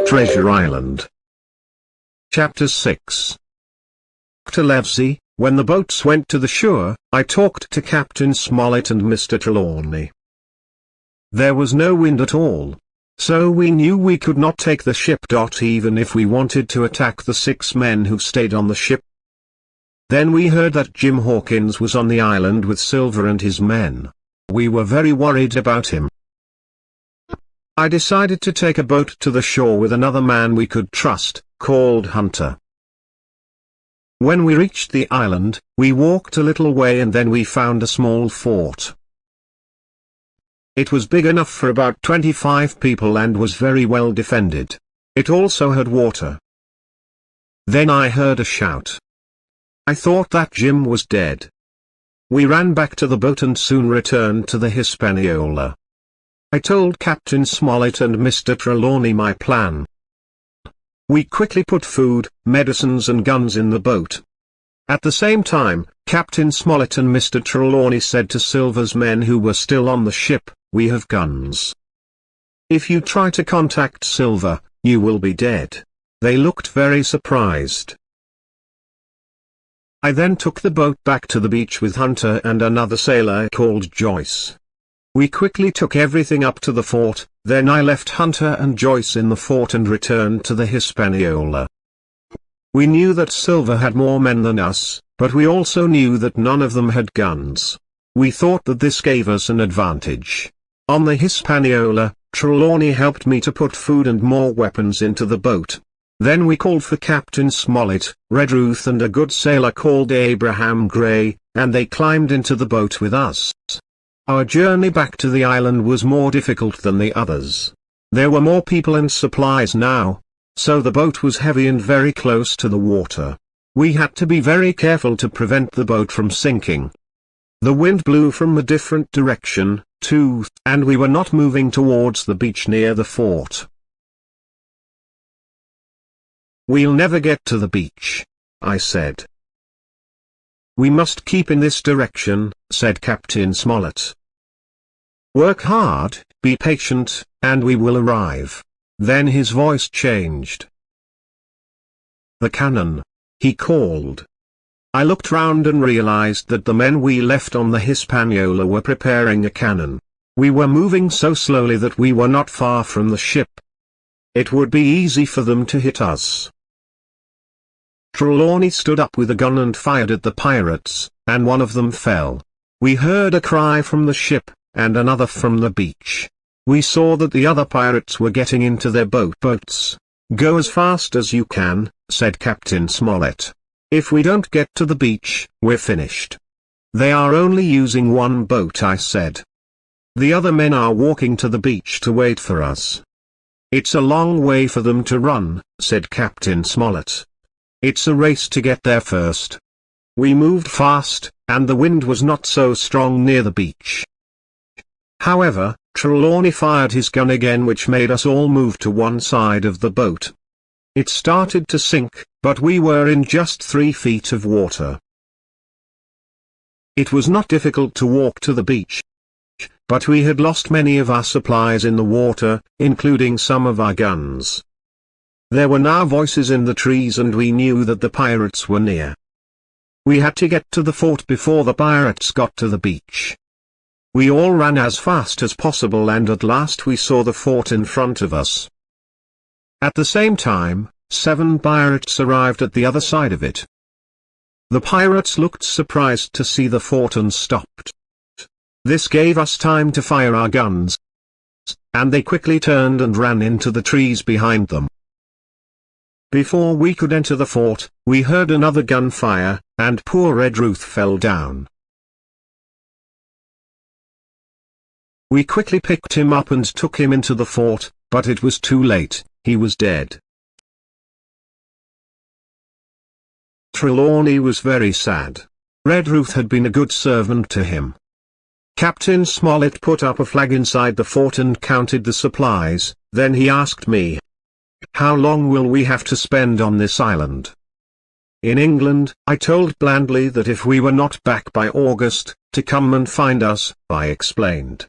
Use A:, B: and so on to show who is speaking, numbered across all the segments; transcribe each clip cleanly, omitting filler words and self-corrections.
A: Treasure Island. Chapter 6. Levesey. When the boats went to the shore, I talked to Captain Smollett and Mr. Trelawney. There was no wind at all, so we knew we could not take the ship. Even if we wanted to attack the 6 men who stayed on the ship. Then we heard that Jim Hawkins was on the island with Silver and his men. We were very worried about him. I decided to take a boat to the shore with another man we could trust, called Hunter. When we reached the island, we walked a little way and then we found a small fort. It was big enough for about 25 people and was very well defended. It also had water. Then I heard a shout. I thought that Jim was dead. We ran back to the boat and soon returned to the Hispaniola. I told Captain Smollett and Mr. Trelawney my plan. We quickly put food, medicines and guns in the boat. At the same time, Captain Smollett and Mr. Trelawney said to Silver's men who were still on the ship, "We have guns. If you try to contact Silver, you will be dead." They looked very surprised. I then took the boat back to the beach with Hunter and another sailor called Joyce. We quickly took everything up to the fort, then I left Hunter and Joyce in the fort and returned to the Hispaniola. We knew that Silver had more men than us, but we also knew that none of them had guns. We thought that this gave us an advantage. On the Hispaniola, Trelawney helped me to put food and more weapons into the boat. Then we called for Captain Smollett, Redruth and a good sailor called Abraham Gray, and they climbed into the boat with us. Our journey back to the island was more difficult than the others. There were more people and supplies now, so the boat was heavy and very close to the water. We had to be very careful to prevent the boat from sinking. The wind blew from a different direction, too, and we were not moving towards the beach near the fort. "We'll never get to the beach," I said. "We must keep in this direction," said Captain Smollett. "Work hard, be patient, and we will arrive." Then his voice changed. "The cannon," he called. I looked round and realized that the men we left on the Hispaniola were preparing a cannon. We were moving so slowly that we were not far from the ship. It would be easy for them to hit us. Trelawney stood up with a gun and fired at the pirates, and one of them fell. We heard a cry from the ship, and another from the beach. We saw that the other pirates were getting into their boats. "Go as fast as you can," said Captain Smollett. "If we don't get to the beach, we're finished." "They are only using one boat," I said. "The other men are walking to the beach to wait for us." "It's a long way for them to run," said Captain Smollett. "It's a race to get there first." We moved fast, and the wind was not so strong near the beach. However, Trelawney fired his gun again, which made us all move to one side of the boat. It started to sink, but we were in just 3 feet of water. It was not difficult to walk to the beach, but we had lost many of our supplies in the water, including some of our guns. There were now voices in the trees and we knew that the pirates were near. We had to get to the fort before the pirates got to the beach. We all ran as fast as possible and at last we saw the fort in front of us. At the same time, 7 pirates arrived at the other side of it. The pirates looked surprised to see the fort and stopped. This gave us time to fire our guns, and they quickly turned and ran into the trees behind them. Before we could enter the fort, we heard another gunfire, and poor Redruth fell down. We quickly picked him up and took him into the fort, but it was too late, he was dead. Trelawney was very sad. Redruth had been a good servant to him. Captain Smollett put up a flag inside the fort and counted the supplies, then he asked me, "How long will we have to spend on this island?" In England, I told blandly that if we were not back by August, to come and find us, I explained.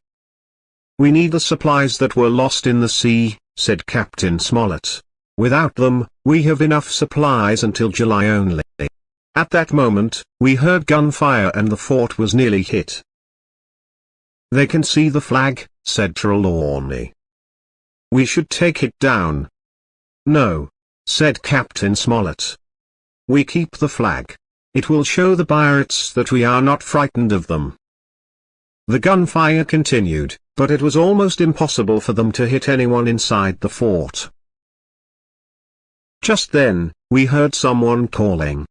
A: "We need the supplies that were lost in the sea," said Captain Smollett. Without them, we have enough supplies until July only. At that moment, we heard gunfire and the fort was nearly hit. They can see the flag, said Trelawney. We should take it down. No, said Captain Smollett. We keep the flag. It will show the pirates that we are not frightened of them. The gunfire continued, but it was almost impossible for them to hit anyone inside the fort. Just then, we heard someone calling.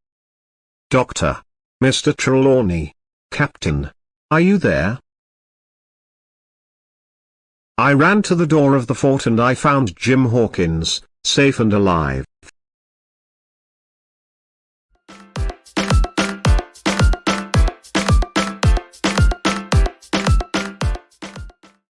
A: Doctor. Mr. Trelawney. Captain. Are you there? I ran to the door of the fort and I found Jim Hawkins, safe and alive.